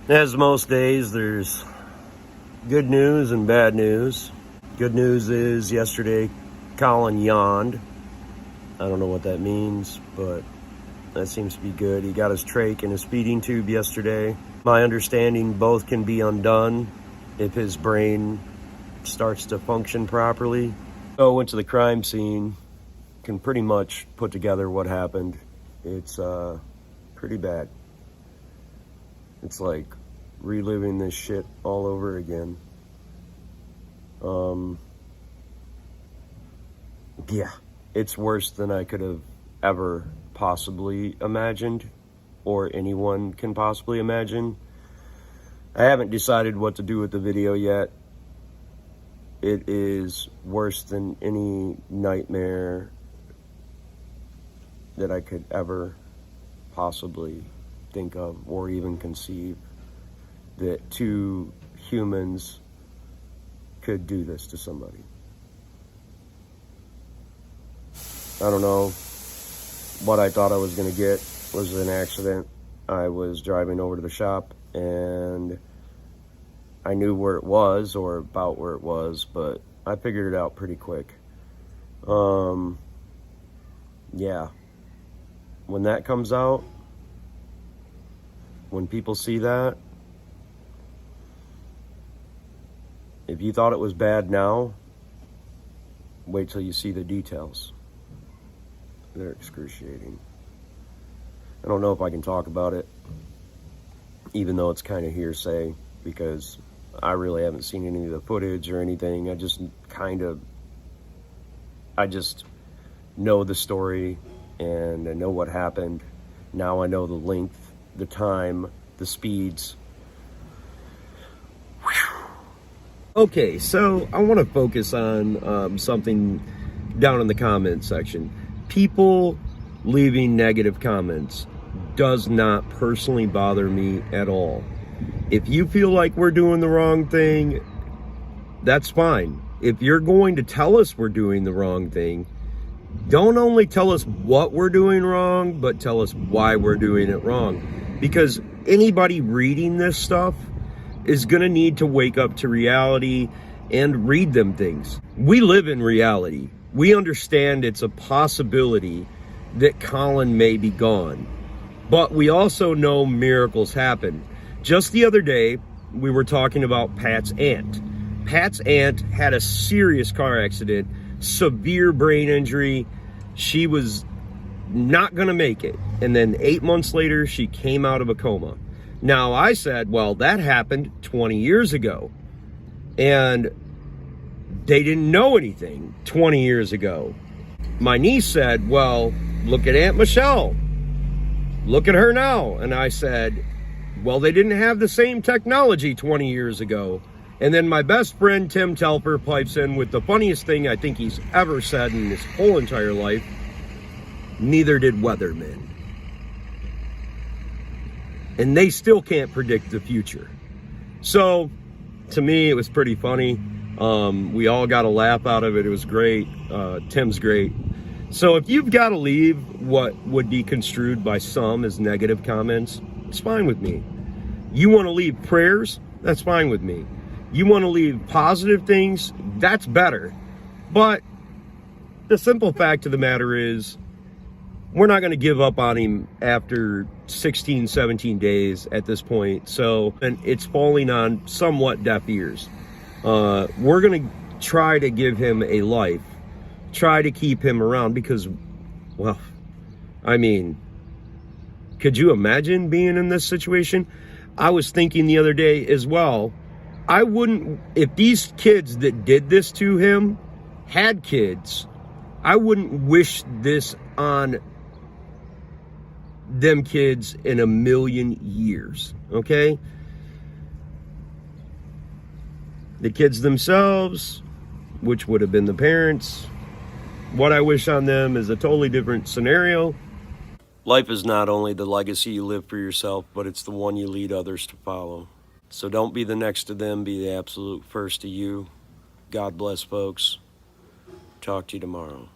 As most days, there's good news and bad news. Good news is yesterday, Colin yawned. I don't know what that means, but that seems to be good. He got his trach and his feeding tube yesterday. My understanding, both can be undone if his brain starts to function properly. So I went to the crime scene, can pretty much put together what happened. It's pretty bad. It's like reliving this shit all over again. Yeah, it's worse than I could have ever possibly imagined, or anyone can possibly imagine. I haven't decided what to do with the video yet. It is worse than any nightmare that I could ever possibly think of or even conceive, that two humans could do this to somebody. I don't know what I thought I was going to get was an accident. I was driving over to the shop and I knew where it was, or about where it was, but I figured it out pretty quick. Yeah. When that comes out, when people see that, if you thought it was bad now, wait till you see the details. They're excruciating. I don't know if I can talk about it, even though it's kind of hearsay, because I really haven't seen any of the footage or anything. I just know the story and I know what happened. Now I know the length, the time, the speeds. Whew. Okay, so I want to focus on something down in the comment section. People leaving negative comments does not personally bother me at all. If you feel like we're doing the wrong thing, that's fine. If you're going to tell us we're doing the wrong thing, don't only tell us what we're doing wrong, but tell us why we're doing it wrong. Because anybody reading this stuff is going to need to wake up to reality and read them things. We live in reality. We understand it's a possibility that Colin may be gone. But we also know miracles happen. Just the other day, we were talking about Pat's aunt. Pat's aunt had a serious car accident, severe brain injury. She was not going to make it. And then 8 months later, she came out of a coma. Now, I said, well, that happened 20 years ago. And they didn't know anything 20 years ago. My niece said, well, look at Aunt Michelle. Look at her now. And I said, well, they didn't have the same technology 20 years ago. And then my best friend, Tim Telfer, pipes in with the funniest thing I think he's ever said in his whole entire life. Neither did weathermen. And they still can't predict the future. So, to me, it was pretty funny. We all got a laugh out of it. It was great. Tim's great. So if you've got to leave what would be construed by some as negative comments, it's fine with me. You want to leave prayers? That's fine with me. You want to leave positive things? That's better. But the simple fact of the matter is, we're not going to give up on him after 16, 17 days at this point. So, and it's falling on somewhat deaf ears. We're going to try to give him a life. Try to keep him around because, well, I mean, could you imagine being in this situation? I was thinking the other day as well, I wouldn't, if these kids that did this to him had kids, I wouldn't wish this on them kids in a million years, okay? The kids themselves, which would have been the parents, what I wish on them is a totally different scenario. Life is not only the legacy you live for yourself, but it's the one you lead others to follow. So don't be the next to them, be the absolute first to you. God bless, folks. Talk to you tomorrow.